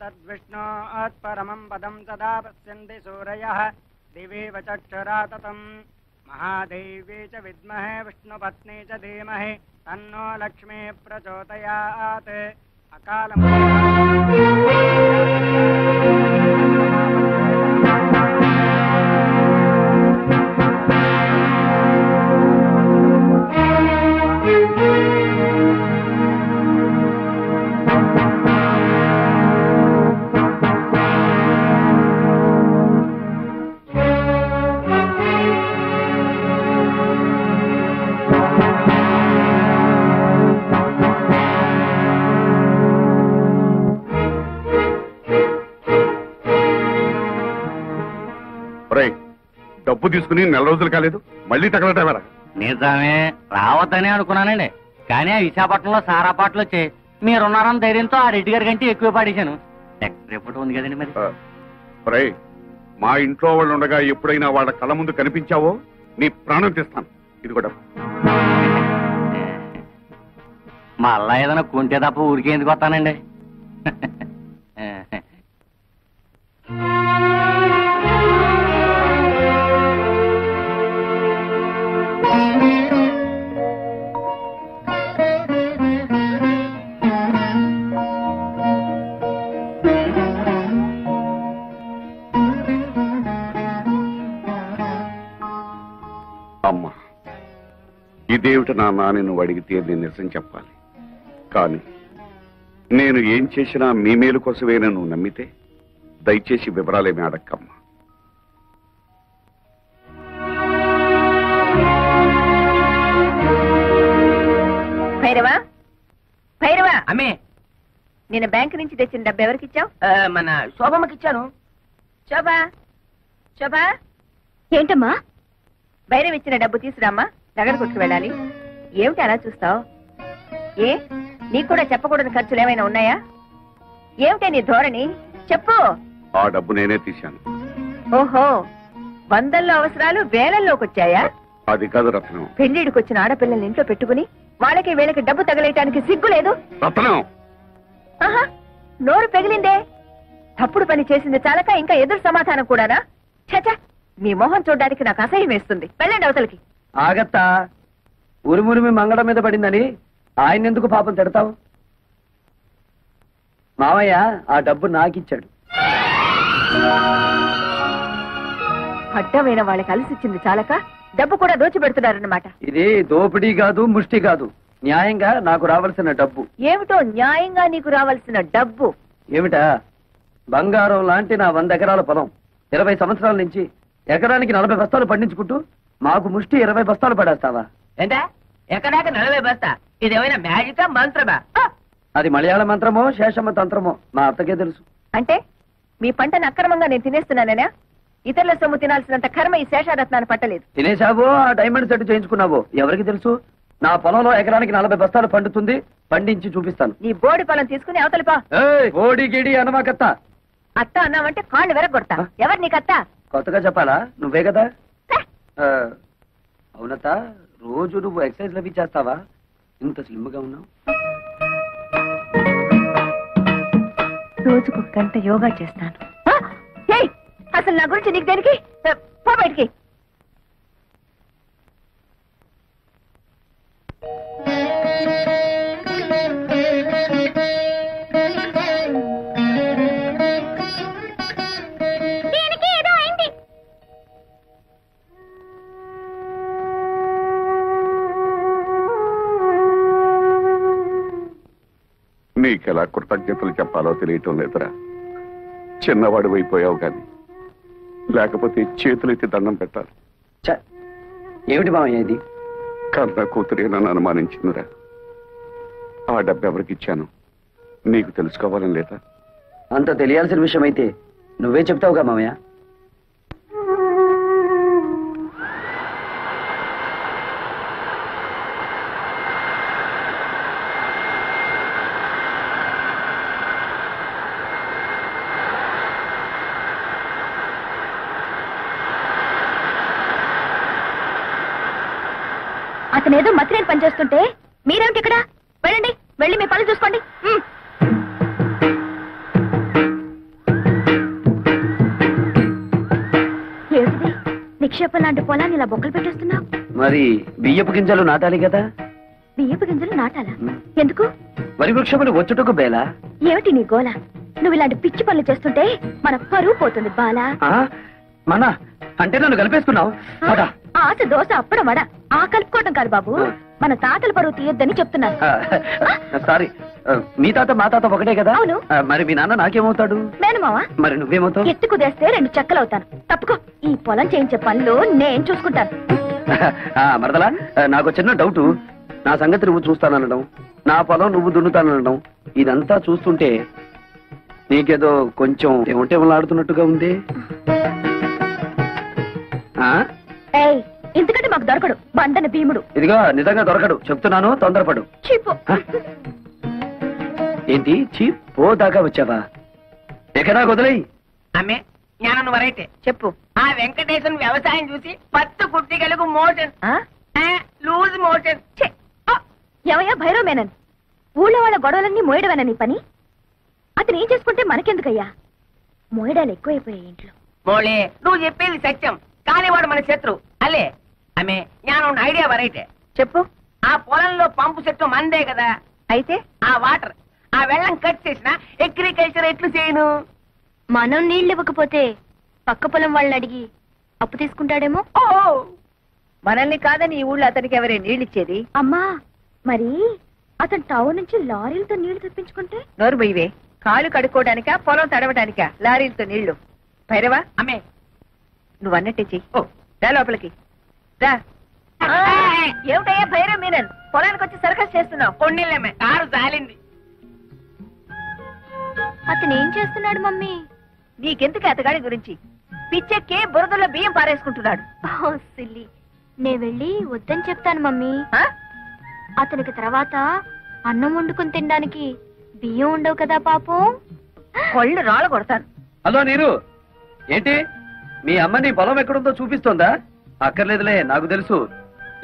तद्विष्णोत्परमं पदं सदा पश्यन्ति सूरयः दिवेव चक्षुरा ततं महादेवी च विद्महे विष्णुपत्नी च धीमहि तन्नो लक्ष्मी प्रचोदयात् अकालम् డబ్బు తీసుకుని 4 రోజులు కాలేదు మళ్ళీ తగలటవరా? నిజమే రావద్దని అనుకున్నానండి, కానీ ఆ విశాఖపట్నంలో సారా పాటలు వచ్చి మీరున్నారన్న ధైర్యంతో ఆ రెడ్డి గారి కంటే ఎక్కువ పాడేశాను. రిపోర్ట్ ఉంది కదండి మరి. మా ఇంట్లో వాళ్ళు ఉండగా ఎప్పుడైనా వాళ్ళ కళ్ళ ముందు కనిపించావో నీ ప్రాణం తీస్తాను. ఇది కూడా మళ్ళా ఏదైనా కొంటే తప్ప ఊరికే ఎందుకు వస్తానండి. అమ్మా, ఇదేమిటి నాన్న అని నువ్వు అడిగితే నేను నిజం చెప్పాలి. కానీ నేను ఏం చేసినా మీ మేలు కోసమే నువ్వు నమ్మితే దయచేసి వివరాలేమి అడక్కమ్మా. భైరవా, భైరవా, అమ్మే నేను బ్యాంకు నుంచి తెచ్చిన డబ్బు ఎవరికి ఇచ్చావు? మన శోభమ్మకి ఇచ్చాను. శోభా, శోభా, ఏంటమ్మా? భైరవ్ ఇచ్చిన డబ్బు తీసురామ్మా, నగర కొట్టుకు వెళ్ళాలి. ఏమిటి అలా చూస్తావు? ఏ నీకు కూడా చెప్పకూడని ఖర్చులు ఏమైనా ఉన్నాయా? ఏమిటే నీ ధోరణి? చెప్పు. ఆ డబ్బు నేనే తీశాను. ఓహో, వందల్లో అవసరాలు వేలల్లోకి వచ్చాయా? అది కాదు రత్నం. పెళ్లిడికి వచ్చిన ఆడపిల్లల్ని ఇంట్లో పెట్టుకుని వాళ్ళకి వీళ్ళకి డబ్బు తగలేయటానికి సిగ్గు లేదు? రత్నం, ఆహా, నోరు పెగిలిందే. తప్పుడు పని చేసింది చాలక ఇంకా ఎదురు సమాధానం కూడానా? చచా, మీ మొహం చూడడానికి నాకు అసహ్యం వేస్తుంది. వెళ్ళండి అవతలకి. ఆగత్తా, ఉరుమురిమి మంగళం మీద పడిందని ఆయన ఎందుకు పాపం తిడతావు? మావయ్య ఆ డబ్బు నాకిచ్చాడు. అడ్డమైన వాళ్ళకి అలసిచ్చింది చాలక డబ్బు కూడా దోచిపెడుతున్నారన్నమాట. ఇది దోపిడీ కాదు, ముష్టి కాదు, న్యాయంగా నాకు రావాల్సిన డబ్బు. ఏమిటో న్యాయంగా నీకు రావాల్సిన డబ్బు? ఏమిటా? బంగారం లాంటి నా 100 ఎకరాల పొలం 20 సంవత్సరాల నుంచి ఎకరానికి 40 బస్తాలు పండించుకుంటూ మాకు ముష్టి 20 బస్తాలు పడేస్తావా? ఏంటా ఎక్కడాక 40 బస్తా? ఇదేమైనా మ్యాజికా మంత్రమా? అది మలయాళ మంత్రమో శేషమ్మ తంత్రమో మా అత్తకే తెలుసు. అంటే మీ పంటను అక్రమంగా నేను తినేస్తున్నానేనా? ఇతరుల సొమ్ము తినాల్సినంత కర్మ ఈ శేషారత్నాన్ని పట్టలేదు. తినేశావో ఆ డైమండ్ సెట్ చేయించుకున్నావో ఎవరికి తెలుసు? నా పొలంలో ఎకరానికి 40 బస్తాలు పండుతుంది, పండించి చూపిస్తాను. నీ బోడి పొలం తీసుకుని అవతలిపా. ఓడి గిడి అనమాకత్త. అత్త అన్నావంటే కాళ్ళు వెరగొడతా. ఎవరు నీకత్త? కొత్తగా చెప్పాలా? నువ్వే కదా. అవునత్త, రోజు నువ్వు ఎక్సర్సైజ్ అవి చేస్తావా? ఇంత స్లిమ్ గా ఉన్నావు. రోజుకు 1 గంట యోగా చేస్తాను. అసలు నా గురించి నీకు దేనికి? పో బయటికి. నీకెలా కృతజ్ఞతలు చెప్పాలో తెలియటం లేదురా. చిన్నవాడు అయిపోయావు కానీ లేకపోతే చేతులెత్తి దండం పెట్టాలి. ఏమిటి మామయ్య ఇది? కన్న కూతురే నన్ను అనుమానించిందిరా. ఆ డబ్బు ఎవరికి ఇచ్చాను నీకు తెలుసుకోవాలని లేదా? అంత తెలియాల్సిన విషయం అయితే నువ్వే చెప్తావుగా మామయ్య. అతనేదో మతిరేని పనిచేస్తుంటే మీరేమిటి ఇక్కడ? వెళ్ళండి, వెళ్ళి మీ పనులు చూసుకోండి. నిక్షేపం లాంటి పొలాన్ని ఇలా బొక్కలు పెట్టేస్తున్నావు. మరి బియ్యపు గింజలు నాటాలి కదా. బియ్యపు గింజలు నాటాలా? ఎందుకు? వరి వృక్షములు వచ్చుటకు బేలా. ఏమిటి నీ గోల? నువ్వు ఇలాంటి పిచ్చి పనులు చేస్తుంటే మన పరువు పోతుంది బాలా. మన అంటే నన్ను కలిపేసుకున్నావు. ఆశ దోశ అప్పడం వడ ఆ కలుపుకోవటం కాదు బాబు, మన తాతల పరువు తీయొద్దని చెప్తున్నాను. సారీ, మీ తాత మా తాత ఒకటే కదా. అవును. మరి మీ నాన్న నాకేమవుతాడు? మేనమావా. మరి నువ్వేమవుతావు? ఎత్తి కుదేస్తే 2 చెక్కలు అవుతాను. తప్పుకో, ఈ పొలం చేయించే పనులు నేను చూసుకుంటాను. మరదలా, నాకు చిన్న డౌట్. నా సంగతి నువ్వు చూస్తానడం, నా పొలం నువ్వు దున్నుతానడం, ఇదంతా చూస్తుంటే నీకేదో కొంచెం ఏమంటే ఆడుతున్నట్టుగా ఉంది. ఏయ్, ఇంతకంటే మాకు దొరకడు బండన భీముడు. ఇదిగో నిజంగా దొరకడు, చెప్తున్నాను, తొందరపడు. చీపు. ఏంటి చీప్? పో దాకా వచ్చావా? ఎక్కడా వదిలేయి. అమ్మే జ్ఞానం వరైతే చెప్పు. ఆ వెంకటేశ్వర వ్యవసాయం చూసి పత్తు కుట్టిగలకు మోషన్ లూజ్ మోషన్. ఏమయ్యా భైరవ మేనన్, ఊళ్ళో వాళ్ళ గొడవలన్నీ మోయడమేనా నీ పని? అతను ఏం చేసుకుంటే మనకెందుకయ్యా? మోయడాలు ఎక్కువైపోయాయి ఇంట్లో. మోళే, నువ్వు చెప్పేది సత్యం, కానీ వాడు మన శత్రు అల్లే. అమ్మే జ్ఞానం ఐడియా వరైతే చెప్పు. ఆ పొలంలో పంపు చెట్టు మందే కదా, అయితే ఆ వాటర్ ఆ వెళ్ళం కట్ చేసిన అగ్రికల్చర్ ఎట్లు చేయను? మనం నీళ్ళు ఇవ్వకపోతే పక్క పొలం వాళ్ళని అడిగి అప్పు తీసుకుంటాడేమో. ఓ మనల్ని కాదని ఈ ఊళ్ళో అతనికి ఎవరే నీళ్ళిచ్చేది? అమ్మా, మరి అతను టౌన్ నుంచి లారీలతో నీళ్లు తెప్పించుకుంటే? నోరు బొయ్యవే. కాళ్ళు కడుక్కోవడానికా పొలం తడవడానికా లారీలతో నీళ్లు? భైరవా, అమ్మే నువ్వు అన్నట్టే చెయ్యి. ఓ రా లోపలికి రా. ఏమిటయ్యా భైరవ మీనన్, పొలానికి వచ్చి సర్కస్ చేస్తున్నావు? కొన్నిళ్ళమ్మే కారు జాలింది. అతను ఏం చేస్తున్నాడు మమ్మీ? నీకెందుకు అతగాడి గురించి? పిచ్చెక్కి బురదలో బియ్యం పారేసుకుంటున్నాడు. సిల్లి, నే వెళ్ళి వద్దని చెప్తాను మమ్మీ. ఆ? అతనికి తర్వాత అన్నం వండుకుని తినడానికి బియ్యం ఉండవు కదా పాపం. కొళ్ళు రాళ్ళ కొడతాను. హలో నీరు, ఏంటి మీ అమ్మ నీ పొలం ఎక్కడుందో చూపిస్తోందా? అక్కర్లేదులే, నాకు తెలుసు.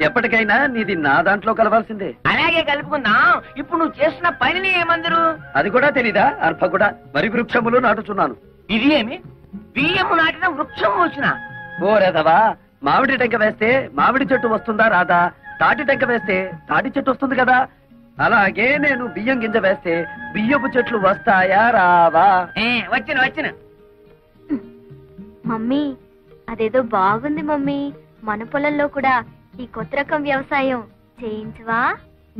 ఎప్పటికైనా నీది నా దాంట్లో కలవాల్సిందే. అలాగే కలుపుకుందాం. ఇప్పుడు నువ్వు చేస్తున్న పనిని ఏమందరు? అది కూడా తెలీదా? అర్భ కూడా వరి వృక్షములు నాటుచున్నాను. ఇది ఏమి బియ్యము నాటిన వృక్షం వచ్చిన? ఓ రేదవా, మామిడి టెంక వేస్తే మామిడి చెట్టు వస్తుందా రాదా? తాటి టెంక వేస్తే తాటి చెట్టు వస్తుంది కదా. అలాగే నేను బియ్యం గింజ వేస్తే బియ్యపు చెట్లు వస్తాయా రావా? వచ్చిన వచ్చిన. మమ్మీ, అదేదో బాగుంది మమ్మీ. మన పొలంలో కూడా ఈ కొత్త రకం వ్యవసాయం చేయించవా?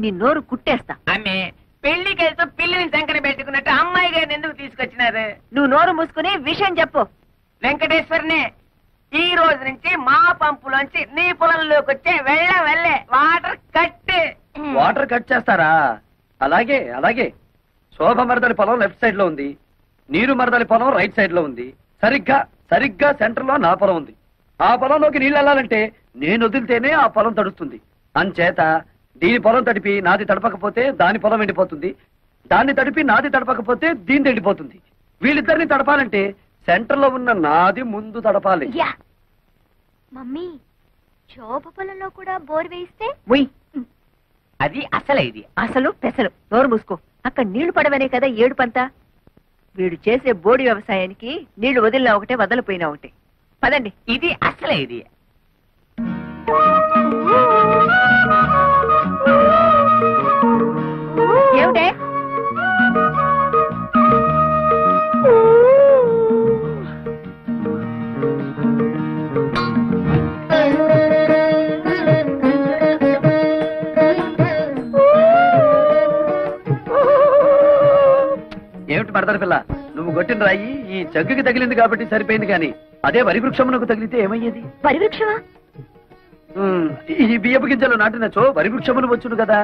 నీ నోరు కుట్టేస్తా. అమ్మే పెళ్లికి వెళ్తూ పిల్లిని సంకన పెట్టుకున్నట్టు అమ్మాయి గారిని ఎందుకు తీసుకొచ్చినారు? నువ్వు నోరు మూసుకుని విషయం చెప్పు. వెంకటేశ్వర్నే, ఈ రోజు నుంచి మా పంపులోంచి నీ పొలంలోకి వచ్చే వెళ్ళే వాటర్ కట్. వాటర్ కట్ చేస్తారా? అలాగే అలాగే. శోభ మరదలి పొలం లెఫ్ట్ సైడ్ లో ఉంది, నీరు మరదలి పొలం రైట్ సైడ్ లో ఉంది. సరిగ్గా సెంటర్ లో నా పొలం ఉంది. ఆ పొలంలోకి నీళ్ళు వెళ్ళాలంటే నేను వదిలితేనే ఆ పొలం తడుస్తుంది. అంచేత దీని పొలం తడిపి నాది తడపకపోతే దాని పొలం ఎండిపోతుంది, దాన్ని తడిపి నాది తడపకపోతే దీని ఎండిపోతుంది. వీళ్ళిద్దరిని తడపాలంటే సెంటర్ లో ఉన్న నాది ముందు తడపాలి. యా. మమ్మీ, శోభ పొలంలో కూడా బోర్ వేయిస్తే? ఉయ్, అది అసలే ఇది అసలు పెసలు. నోరు మూసుకో. అక్కడ నీళ్లు పడవనే కదా ఏడుపంతా. వీడు చేసే బోడి వ్యవసాయానికి నీళ్లు వదిలినా ఒకటే, వదలిపోయినా ఒకటే. పదండి. ఇది అసలే ఇది. ఏమిటే? ఏమిటి మరదల పిల్ల, నువ్వు కొట్టిన రాయి ఈ జగ్గుకి తగిలింది కాబట్టి సరిపోయింది, కానీ అదే వరి వృక్షమునకు తగిలితే ఏమయ్యేది? వరి వృక్షమా? ఈ బియ్యపు గింజలు నాటినచో వరి వృక్షములు వచ్చును కదా.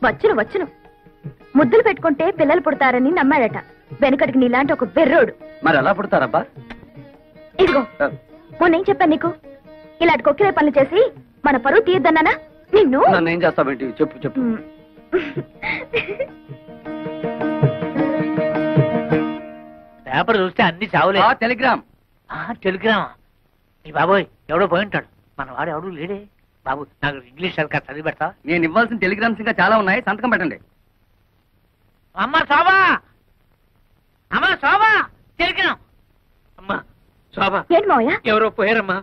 వచ్చును. ముద్దులు పెట్టుకుంటే పిల్లలు పుడతారని నమ్మాడట వెనకటికి నీలాంటి ఒక బెర్రోడు. మరి ఎలా పుడతారబ్బా? ఇదిగో, మొన్నేం చెప్పాను నీకు? ఇలాంటి కొక్కిరే పనులు చేసి మన పరువు తీయద్దన్నానా నిన్ను? నన్ను ఏం చేస్తావేంటి? చెప్పు. పేపర్ చూస్తే అన్ని చావులే. టెలిగ్రామ్. టెలిగ్రామా? ఈ బాబోయ్, ఎవడో పోయి ఉంటాడు. మన వాడు ఎవడు లేడే. బాబు, నాకు ఇంగ్లీష్ సరిగ్గా చదివి పెడతా. నేను ఇవ్వాల్సిన టెలిగ్రామ్స్ ఇంకా చాలా ఉన్నాయి, సంతకం పెట్టండి. అమ్మ శోభా, టెలిగ్రామ్. అమ్మా శోభా, ఏంటి మావయ్య? ఎవరో పోయారమ్మా.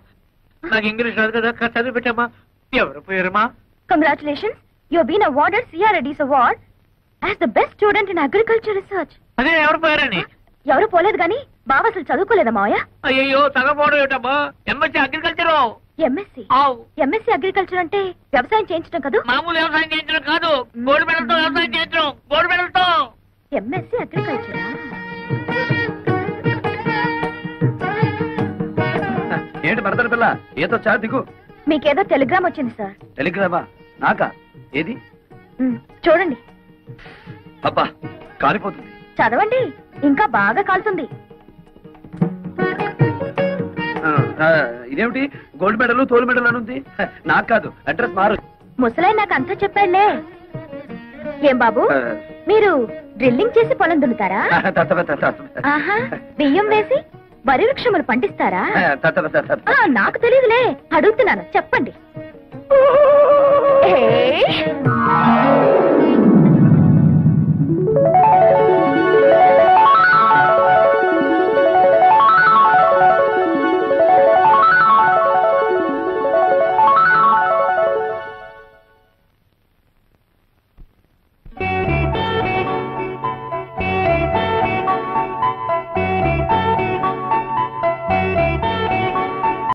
నాకు ఇంగ్లీష్ రాదు కదా చదివి పెట్టమ్మా. ఎవరు పేరమ్మా? Congratulations, you been awarded CRIDA's award as the best student in agriculture research. అదే ఎవరు పేరని? ఎవరు పోలేదు గాని బావ అసలు చదువుకోలేదా మావయ్య? అయ్యో తగపోవడం ఏమిటమ్మా? MSc agriculture. ఎంఎస్సీ అగ్రికల్చర్ అంటే వ్యవసాయం చేయించడం కదా? మామూలు వ్యవసాయం చేయించడం కాదు, గోల్డ్ మెడల్తో వ్యవసాయం చేయించడం. గోల్డ్ మెడల్తో. ఎంఎస్సీ అగ్రికల్చరా? ఏంటి మరదల పిల్ల ఏదో చా దిగు. మీకేదో టెలిగ్రామ్ వచ్చింది సార్. టెలిగ్రామా? నాకా? ఏది? చూడండి. అబ్బా కాలిపోతుంది. చదవండి, ఇంకా బాగా కాలుతుంది. ఇదేమిటి గోల్డ్ మెడల్ తోలు మెడల్ అని ఉంది? నాకు కాదు, అడ్రస్ మారు. ముసలాయి నాకు అంతా చెప్పాడులే. ఏం బాబు, మీరు డ్రిల్లింగ్ చేసి పొలం దున్నుతారా? ఆహా, బియ్యం వేసి వరి వృక్షములు పండిస్తారా? నాకు తెలియదులే, అడుగుతున్నాను, చెప్పండి.